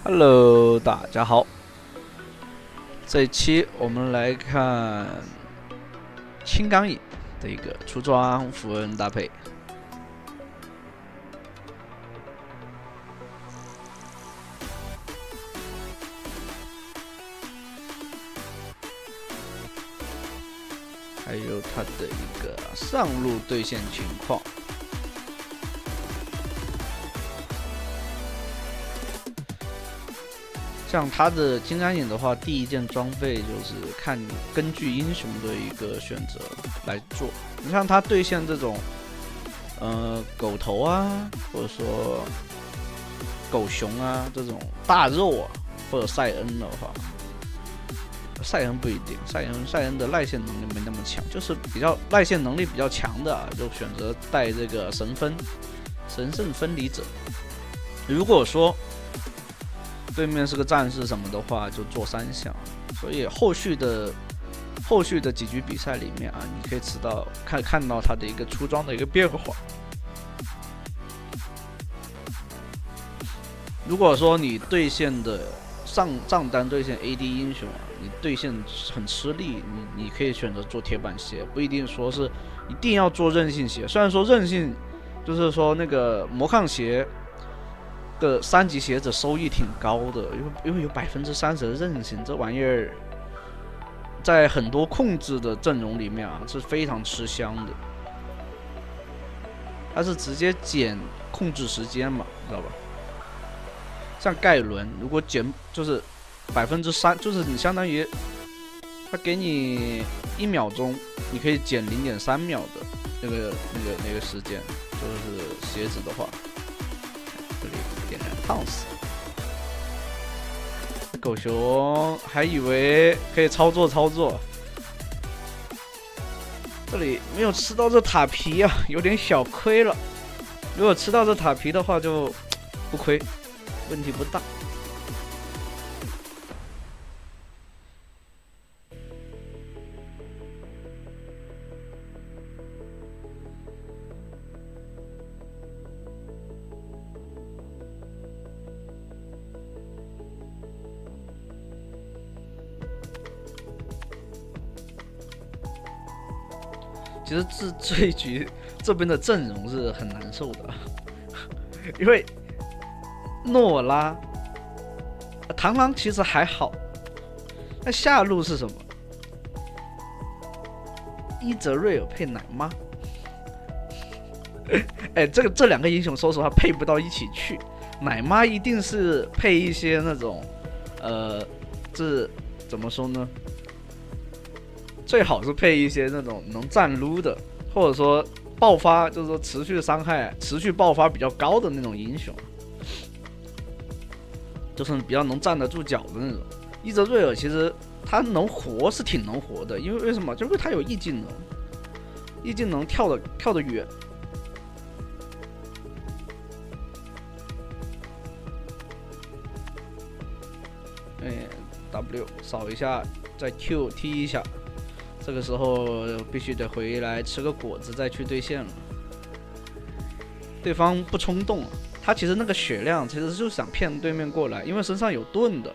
Hello， 大家好。这一期我们来看青钢影的一个出装符文搭配。还有它的一个上路对线情况。像它的金刚影的话，第一件装备就是根据英雄的一个选择来做。你像它对线这种，狗头啊，或者说狗熊啊这种大肉啊，或者赛恩的话，赛恩不一定，赛恩的赖线能力没那么强，就是比较赖线能力比较强的啊，就选择带这个神圣分离者。如果说对面是个战士什么的话，就做3项，所以后续的几局比赛里面啊，你可以看到它的一个出装的一个变化。如果说你对线的上单对线 AD 英雄啊，你对线很吃力，你可以选择做铁板鞋，不一定说是一定要做韧性鞋。虽然说韧性就是说那个魔抗鞋的3级鞋子收益挺高的，因为有30%的韧性，这玩意儿在很多控制的阵容里面啊是非常吃香的。它是直接减控制时间嘛，知道吧？像盖伦，如果减就是3%，就是你相当于它给你1秒钟，你可以减0.3秒的那个时间，就是鞋子的话。这里点燃烫死狗熊，还以为可以操作，这里没有吃到这塔皮啊，有点小亏了。如果吃到这塔皮的话，就不亏，问题不大。其实这一局这边的阵容是很难受的，因为诺拉、螳螂其实还好，那下路是什么？伊泽瑞尔配奶妈，哎，这2个英雄说实话配不到一起去，奶妈一定是配一些那种，这怎么说呢？最好是配一些那种能站撸的，或者说爆发，就是说持续伤害、持续爆发比较高的那种英雄，就是比较能站得住脚的那种。伊泽瑞尔其实他能活是挺能活的，因为什么？就因为他有E技能跳得远。W 扫一下，再 Q 踢一下。这个时候必须得回来吃个果子再去对线了。对方不冲动，他其实那个血量其实就想骗对面过来，因为身上有盾的。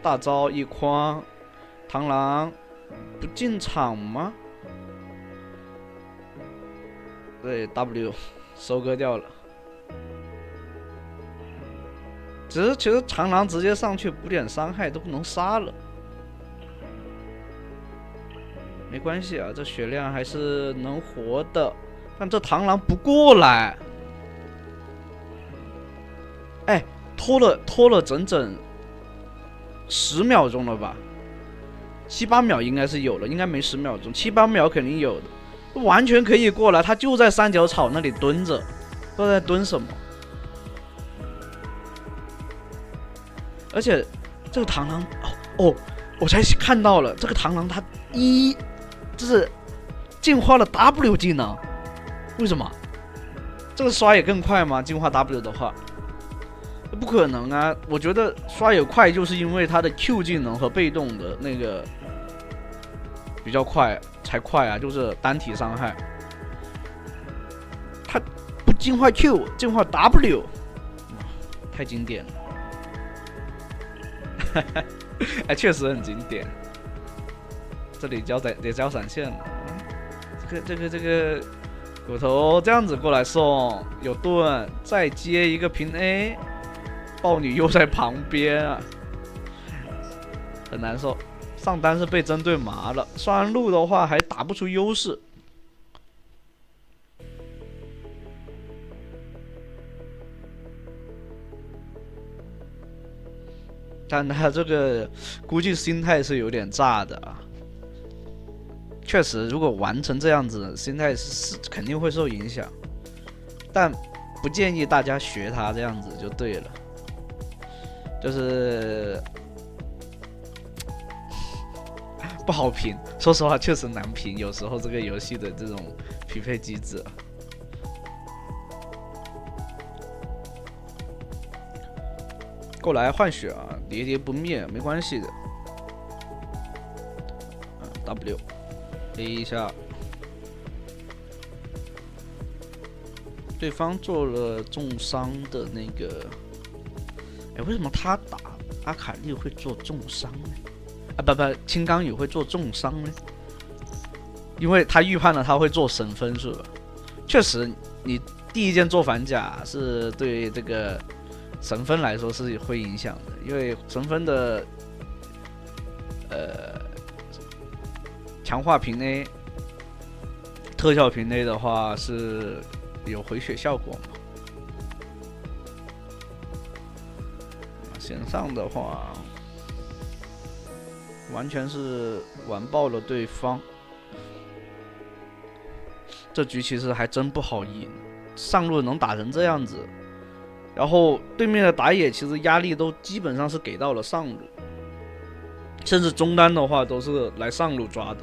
大招一框，螳螂不进场吗？对 W 收割掉了。其实螳螂直接上去补点伤害都不能杀了。没关系啊，这血量还是能活的，但这螳螂不过来，哎，拖了整整10秒钟了吧？7、8秒应该是有了，应该没10秒钟，7、8秒肯定有的，完全可以过来。他就在三角草那里蹲着，不知道在蹲什么。而且这个螳螂，我才看到了，这个螳螂它就是进化了 W 技能，为什么？这个刷也更快吗？进化 W 的话，不可能啊！我觉得刷也快，就是因为它的 Q 技能和被动的那个比较快才快啊，就是单体伤害。它不进化 Q， 进化 W， 太经典了。哎，确实很经典。这里得交闪现了。这个骨头这样子过来送，有盾，再接一个平 A， 豹女又在旁边啊，很难受。上单是被针对麻了，双路的话还打不出优势。但他这个估计心态是有点炸的啊。确实，如果玩成这样子，心态是肯定会受影响，但不建议大家学他这样子就对了。就是不好评，说实话确实难评。有时候这个游戏的这种匹配机制，过来换血啊，喋喋不灭没关系的。W。A 一下，对方做了重伤的那个，哎，为什么他打阿卡丽会做重伤呢？啊，不，青钢羽会做重伤呢？因为他预判了他会做神分，是吧？确实，你第一件做反甲是对这个神分来说是会影响的，因为神分的强化平 A， 特效平 A 的话是有回血效果嘛。线上的话，完全是完爆了对方。这局其实还真不好赢，上路能打成这样子，然后对面的打野其实压力都基本上是给到了上路，甚至中单的话都是来上路抓的。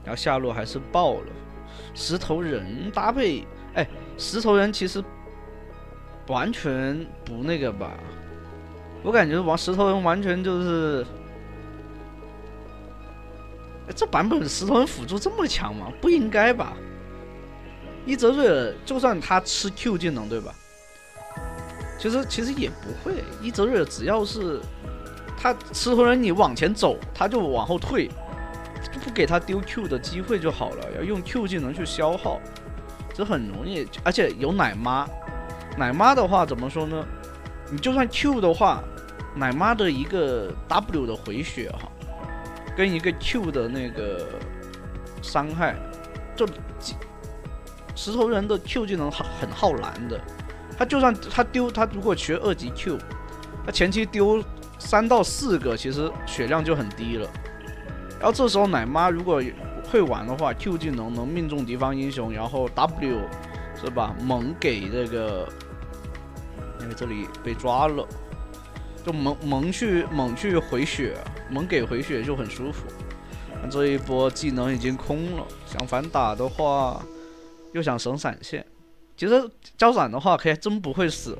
然后下路还是爆了，石头人搭配，哎，石头人其实完全不那个吧，我感觉玩石头人完全就是，这版本石头人辅助这么强吗？不应该吧？伊泽瑞尔就算他吃 Q 技能，对吧？其实也不会，伊泽瑞尔只要是他石头人你往前走，他就往后退。就不给他丢 Q 的机会就好了，要用 Q 技能去消耗，这很容易。而且有奶妈，奶妈的话怎么说呢？你就算 Q 的话，奶妈的一个 W 的回血哈，跟一个 Q 的那个伤害，就石头人的 Q 技能很耗蓝的。他就算他如果学2级 Q， 他前期丢3到4个，其实血量就很低了。然后这时候奶妈如果会玩的话 ，Q 技能命中敌方英雄，然后 W 是吧，猛给这个，因为这里被抓了，就猛去回血，猛给回血就很舒服。这一波技能已经空了，想反打的话，又想省闪现，其实交闪的话可以真不会死。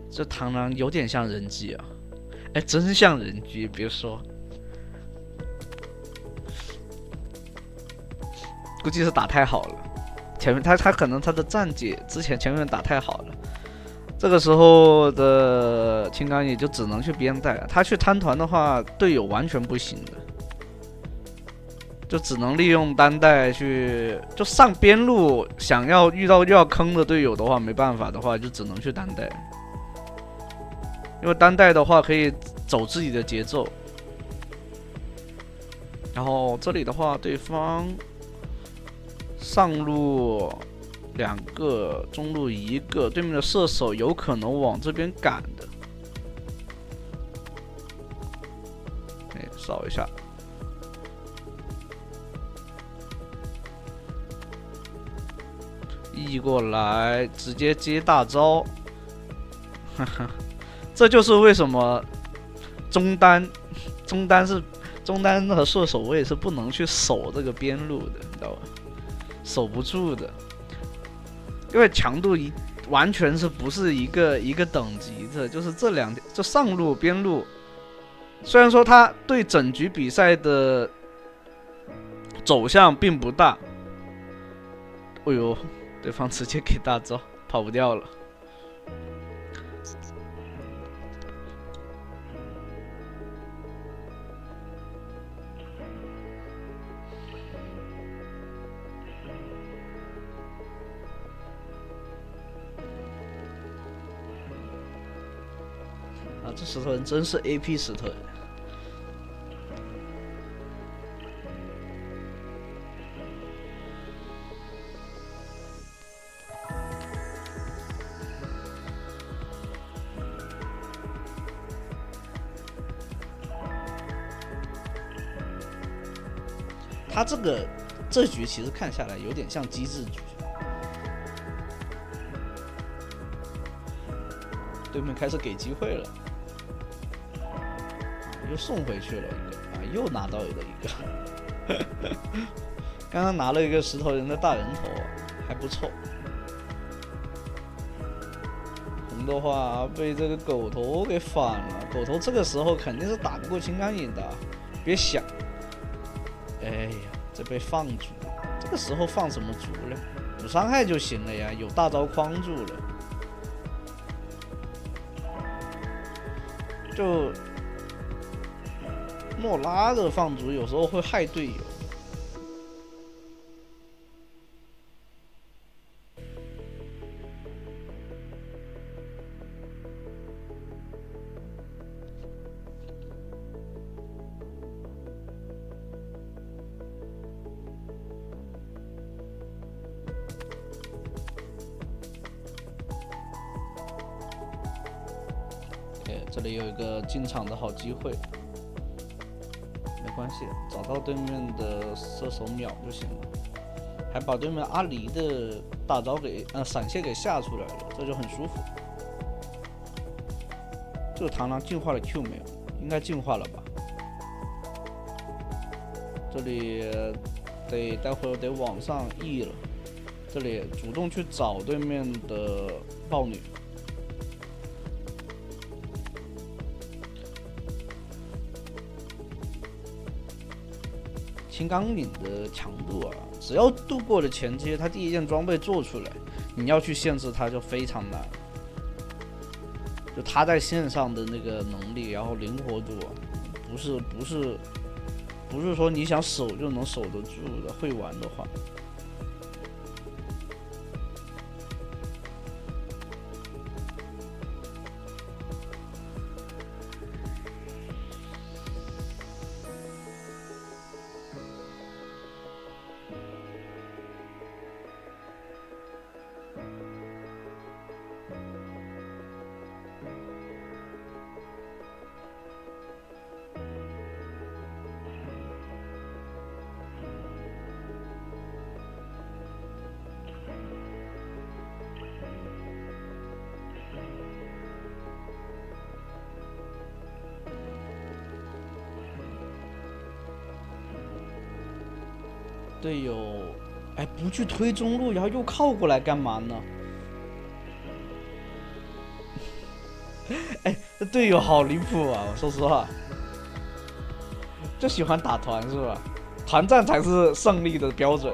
这螳螂有点像人机啊，哎，真像人机，别说，估计是打太好了。前面他可能他的战绩之前前面打太好了，这个时候的青钢也就只能去边带了。他去摊团的话，队友完全不行的，就只能利用单带去，就上边路想要遇到又要坑的队友的话，没办法的话，就只能去单带。因为单带的话可以走自己的节奏，然后这里的话，对方上路2个，中路1个，对面的射手有可能往这边赶的。哎，扫一下，移过来，直接接大招，哈哈。这就是为什么中单和射手位是不能去守这个边路的，你知道吧？守不住的，因为强度完全是不是一个等级的，就是这两点，就上路边路，虽然说它对整局比赛的走向并不大，哎呦，对方直接给大招，跑不掉了。啊，这石头人真是 AP 石头人。他这局其实看下来有点像机制局，对面开始给机会了，又送回去了一个啊，又拿到了一个，刚刚拿了一个石头人的大人头，还不错。红的话被这个狗头给反了，狗头这个时候肯定是打不过青钢影的，别想。哎呀，这被放逐，这个时候放什么逐呢？补伤害就行了呀，有大招框住了。就诺拉的放逐有时候会害队友。这里有一个进场的好机会，没关系，找到对面的射手秒就行了，还把对面阿狸的大招给闪现给下出来了，这就很舒服。这个螳螂进化了 Q 没有？应该进化了吧？这里待会儿得往上 E 了，这里主动去找对面的豹女。青钢影的强度啊，只要度过了前期，他第一件装备做出来，你要去限制他就非常难。就他在线上的那个能力，然后灵活度啊，不是说你想守就能守得住的，会玩的话。队友，哎，不去推中路，然后又靠过来干嘛呢？哎，这队友好离谱啊！我说实话，就喜欢打团是吧？团战才是胜利的标准。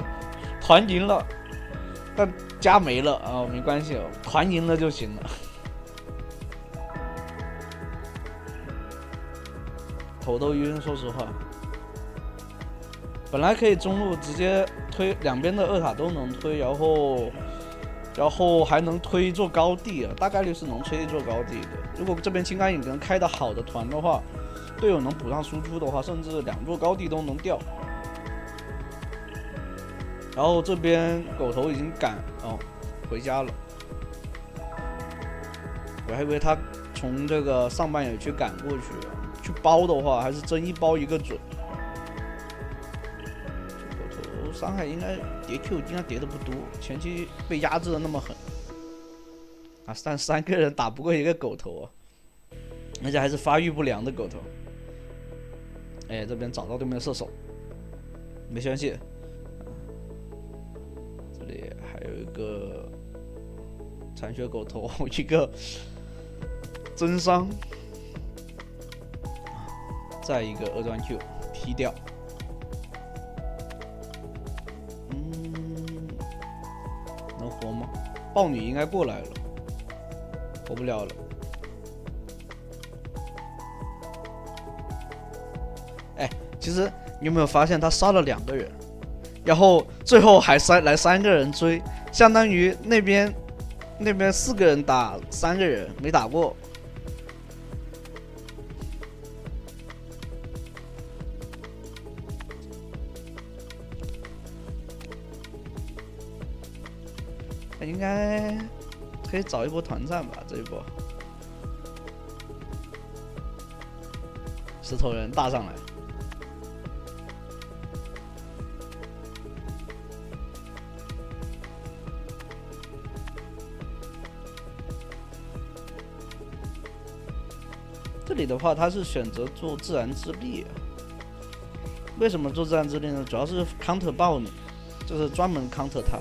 团赢了，但家没了啊，没关系，团赢了就行了。头都晕，说实话。本来可以中路直接推，两边的二塔都能推，然后还能推一座高地啊，大概率是能推一座高地的。如果这边青钢影能开的好的团的话，队友能补上输出的话，甚至2座高地都能掉。然后这边狗头已经回家了，我还以为他从这个上半野区赶过去了，去包的话还是真一包一个准。伤害应该叠 Q 应该叠的不多，前期被压制的那么狠啊，但3个人打不过一个狗头啊，而且还是发育不良的狗头。哎，这边找到对面的射手，没关系。这里还有一个残血狗头，一个真伤，再一个2段 Q 踢掉。活吗？豹女应该过来了，活不了了。哎，其实你有没有发现他杀了2个人，然后最后还来3个人追，相当于那边4个人打3个人没打过。应该可以找一波团战吧，这一波石头人大上来。这里的话，他是选择做自然之力。为什么做自然之力呢？主要是 counter 豹女，就是专门 counter 他，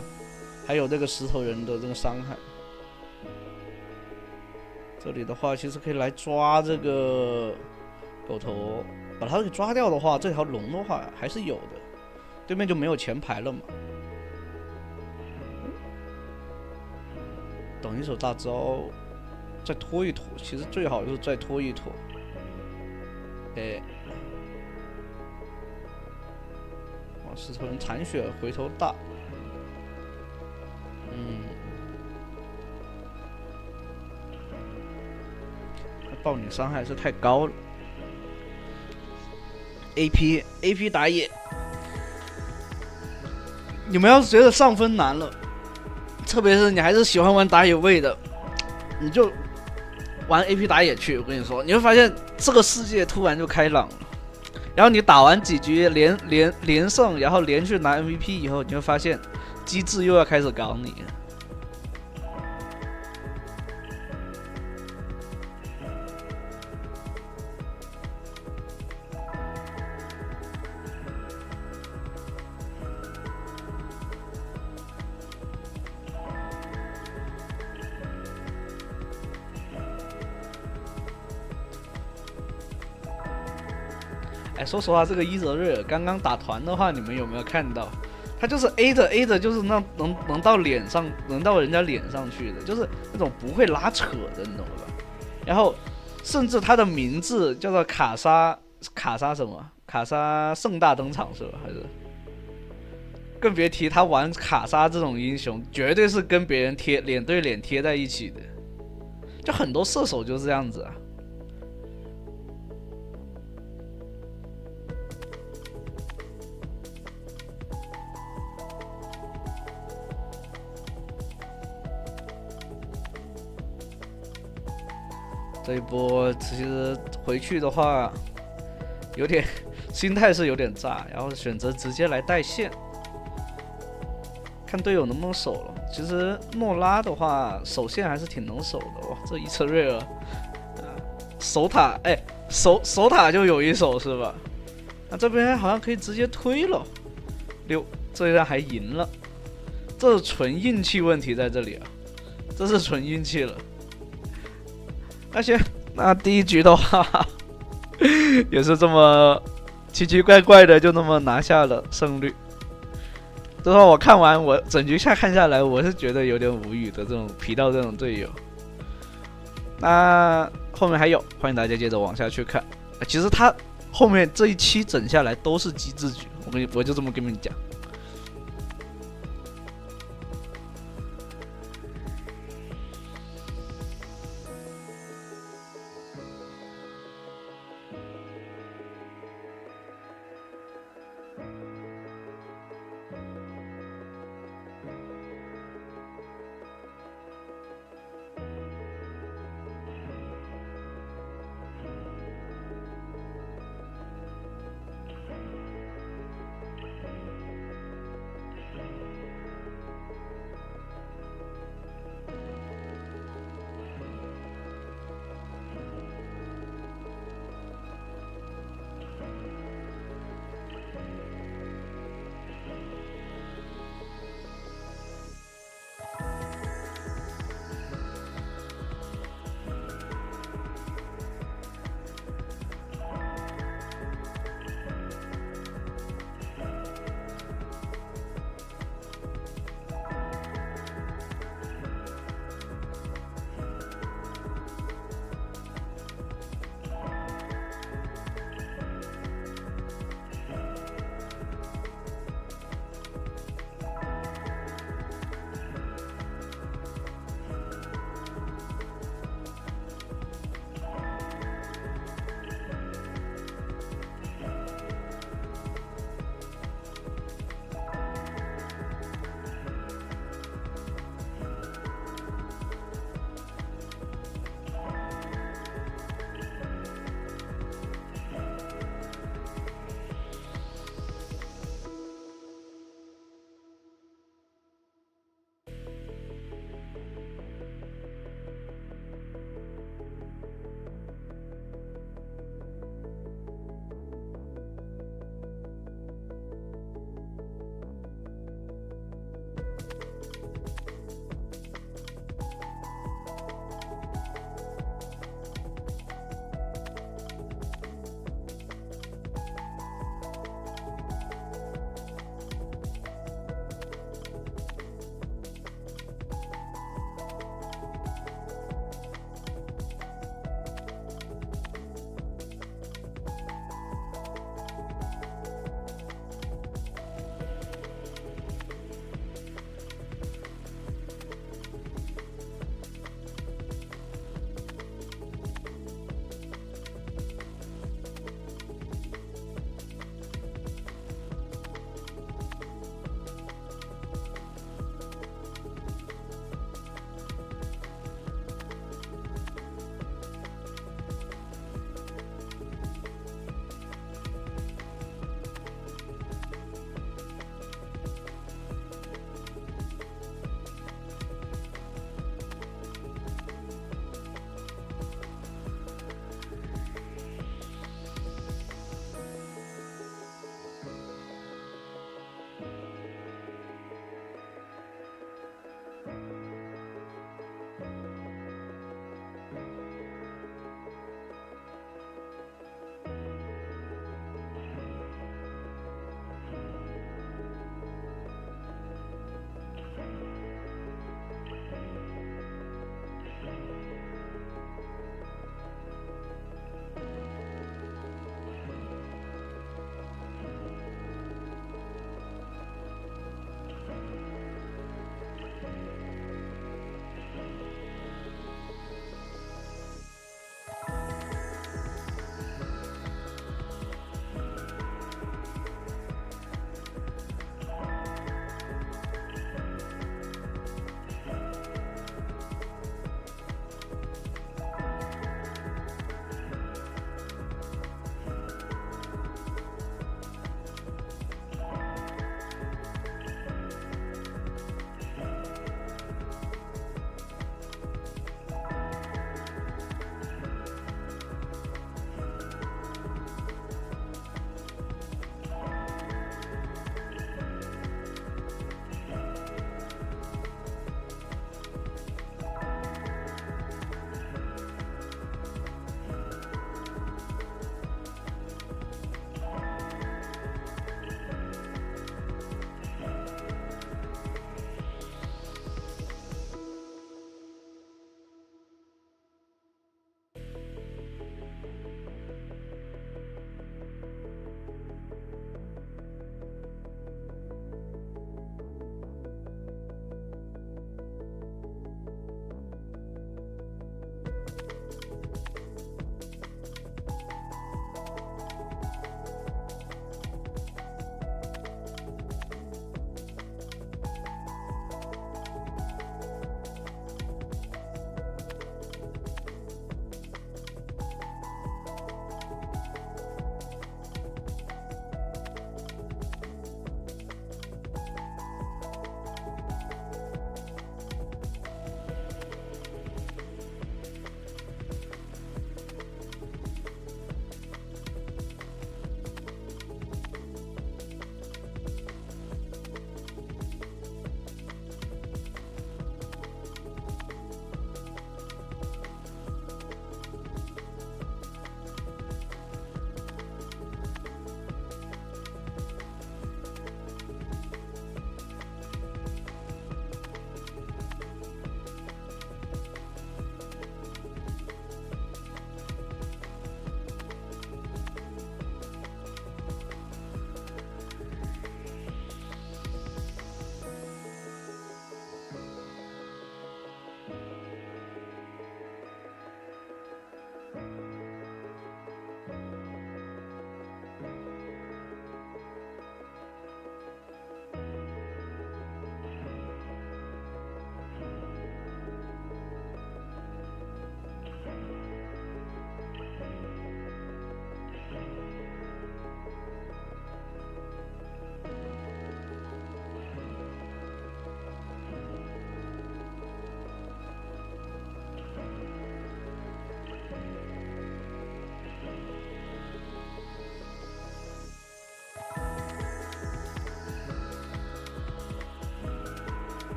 还有那个石头人的这个伤害。这里的话，其实可以来抓这个狗头，把他给抓掉的话，这条龙的话还是有的，对面就没有前排了嘛。等一手大招，再拖一拖，其实最好就是再拖一拖。哎，哇，石头人残血回头大，豹女伤害是太高了。AP 打野，你们要是觉得上分难了，特别是你还是喜欢玩打野位的，你就玩 AP 打野去。我跟你说，你会发现这个世界突然就开朗了。然后你打完几局连胜，然后连续拿 MVP 以后，你会发现机制又要开始搞你。哎，说实话，这个伊泽瑞尔刚刚打团的话，你们有没有看到？他就是 A 着，就是那能到脸上，能到人家脸上去的，就是那种不会拉扯的，你懂了吧？然后，甚至他的名字叫做卡莎什么？卡莎盛大登场是吧？还是？更别提他玩卡莎这种英雄，绝对是跟别人脸对脸贴在一起的。就很多射手就是这样子啊。这一波其实回去的话，有点心态是有点炸，然后选择直接来带线，看队友能不能守了。其实诺拉的话，守线还是挺能守的哇。这伊策瑞尔，守塔，哎，守塔就有一手是吧？那这边好像可以直接推了，6，这一战还赢了，这是纯运气问题在这里啊，这是纯运气了。那第一局的话，也是这么奇奇怪怪的，就那么拿下了胜率。这话我看完，我整局看下来，我是觉得有点无语的，这种皮到这种队友。那后面还有，欢迎大家接着往下去看。其实他后面这一期整下来都是机智局，我就这么跟你们讲。